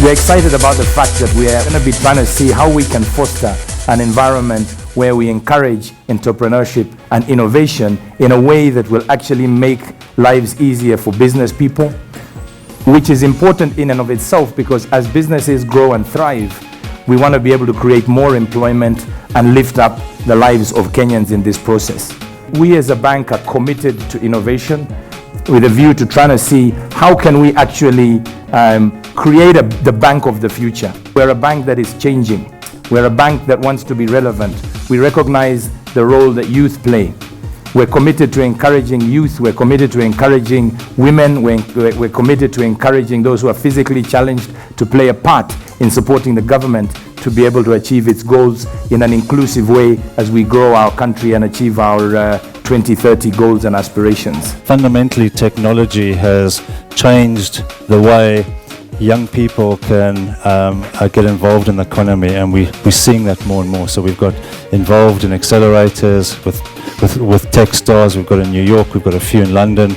We're excited about the fact that we are going to be trying to see how we can foster an environment where we encourage entrepreneurship and innovation in a way that will actually make lives easier for business people, which is important in and of itself, because as businesses grow and thrive, we want to be able to create more employment and lift up the lives of Kenyans in this process. We as a bank are committed to innovation with a view to trying to see how can we actually create the bank of the future. We're a bank that is changing. We're a bank that wants to be relevant. We recognize the role that youth play. We're committed to encouraging youth. We're committed to encouraging women. We're committed to encouraging those who are physically challenged to play a part in supporting the government to be able to achieve its goals in an inclusive way as we grow our country and achieve our 2030 goals and aspirations. Fundamentally, technology has changed the way young people can get involved in the economy, and we're seeing that more and more. So we've got involved in accelerators with Techstars. We've got in New York, we've got a few in London,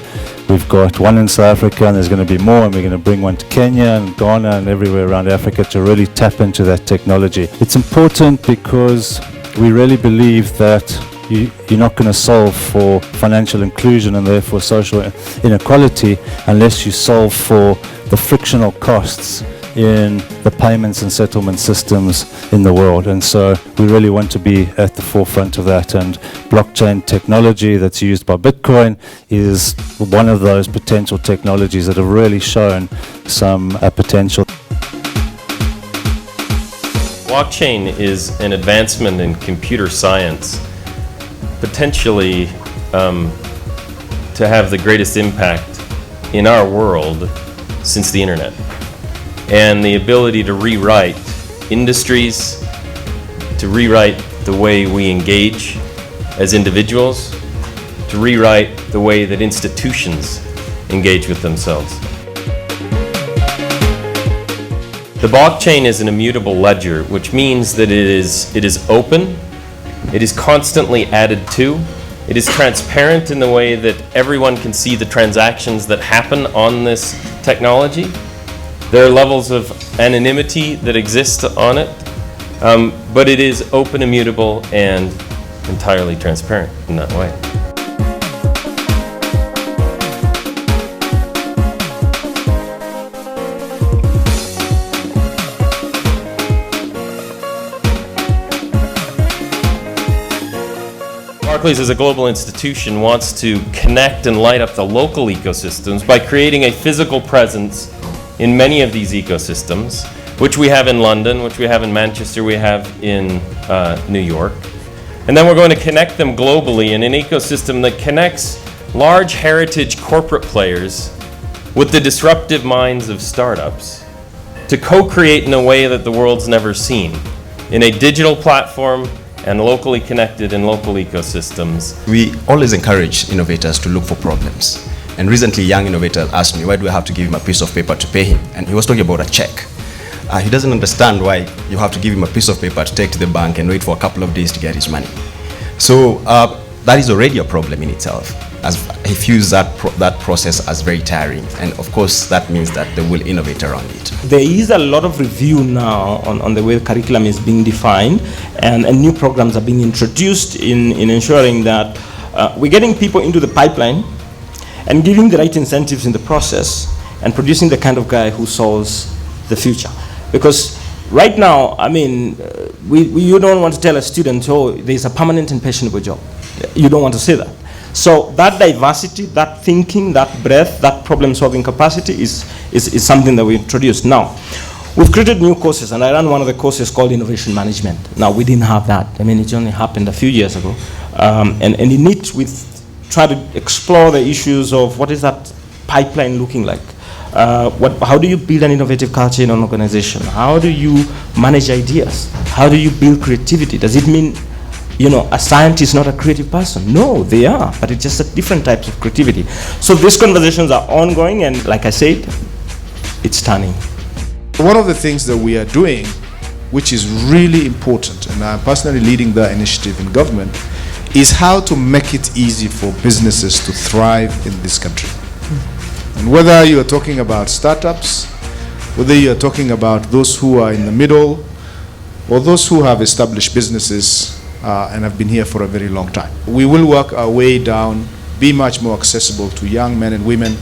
we've got one in South Africa, and there's going to be more, and we're going to bring one to Kenya and Ghana and everywhere around Africa to really tap into that technology. It's important because we really believe that you're not going to solve for financial inclusion and therefore social inequality unless you solve for the frictional costs in the payments and settlement systems in the world. And so we really want to be at the forefront of that, and blockchain technology that's used by Bitcoin is one of those potential technologies that have really shown some potential. Blockchain is an advancement in computer science, potentially to have the greatest impact in our world since the internet, and the ability to rewrite industries, to rewrite the way we engage as individuals, to rewrite the way that institutions engage with themselves. The blockchain is an immutable ledger, which means that it is open, it is constantly added to, it is transparent in the way that everyone can see the transactions that happen on this technology. There are levels of anonymity that exist on it, but it is open, immutable, and entirely transparent in that way. Barclays, as a global institution, wants to connect and light up the local ecosystems by creating a physical presence in many of these ecosystems, which we have in London, which we have in Manchester, we have in New York. And then we're going to connect them globally in an ecosystem that connects large heritage corporate players with the disruptive minds of startups to co-create in a way that the world's never seen, in a digital platform and locally connected in local ecosystems. We always encourage innovators to look for problems. And recently, a young innovator asked me, why do I have to give him a piece of paper to pay him? And he was talking about a check. He doesn't understand why you have to give him a piece of paper to take to the bank and wait for a couple of days to get his money. So that is already a problem in itself, as he views that process as very tiring. And of course, that means that they will innovate around it. There is a lot of review now on the way the curriculum is being defined, and new programs are being introduced in ensuring that we're getting people into the pipeline and giving the right incentives in the process and producing the kind of guy who solves the future. Because right now, I mean, you don't want to tell a student, oh, there's a permanent and pensionable job. You don't want to say that. So that diversity, that thinking, that breadth, that problem-solving capacity is something that we introduced. Now, we've created new courses, and I ran one of the courses called Innovation Management. Now, we didn't have that. I mean, it only happened a few years ago. And in it, we try to explore the issues of what is that pipeline looking like? How do you build an innovative culture in an organization? How do you manage ideas? How do you build creativity? Does it mean, a scientist is not a creative person? No, they are, but it's just a different types of creativity. So these conversations are ongoing, and like I said, it's turning. One of the things that we are doing, which is really important, and I'm personally leading the initiative in government, is how to make it easy for businesses to thrive in this country. And whether you are talking about startups, whether you're talking about those who are in the middle or those who have established businesses and have been here for a very long time. We will work our way down, be much more accessible to young men and women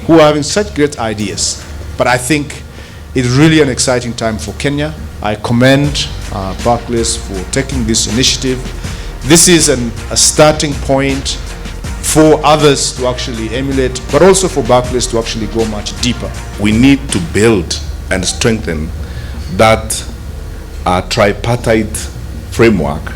who are having such great ideas. But I think it's really an exciting time for Kenya. I commend Barclays for taking this initiative. This is a starting point for others to actually emulate, but also for Barclays to actually go much deeper. We need to build and strengthen that tripartite framework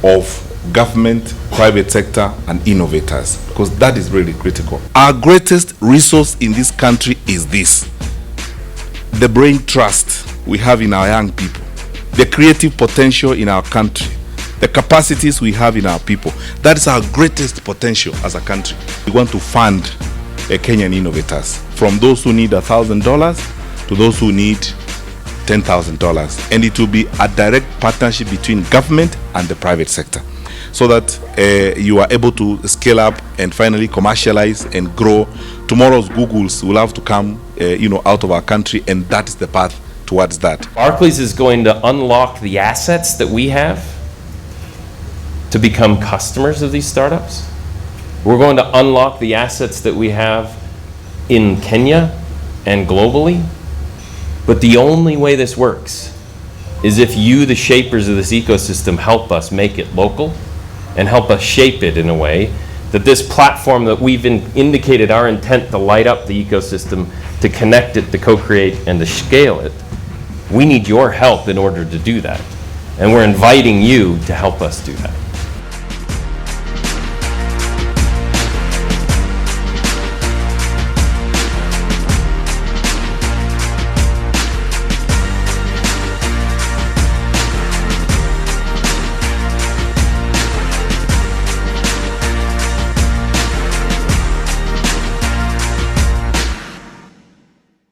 of government, private sector, and innovators, because that is really critical. Our greatest resource in this country is this: the brain trust we have in our young people, the creative potential in our country, the capacities we have in our people. That is our greatest potential as a country. We want to fund Kenyan innovators, from those who need $1,000 to those who need $10,000. And it will be a direct partnership between government and the private sector, so that you are able to scale up and finally commercialize and grow. Tomorrow's Googles will have to come out of our country, and that is the path towards that. Barclays is going to unlock the assets that we have to become customers of these startups. We're going to unlock the assets that we have in Kenya and globally. But the only way this works is if you, the shapers of this ecosystem, help us make it local and help us shape it in a way that this platform that we've indicated our intent to light up the ecosystem, to connect it, to co-create, and to scale it. We need your help in order to do that. And we're inviting you to help us do that.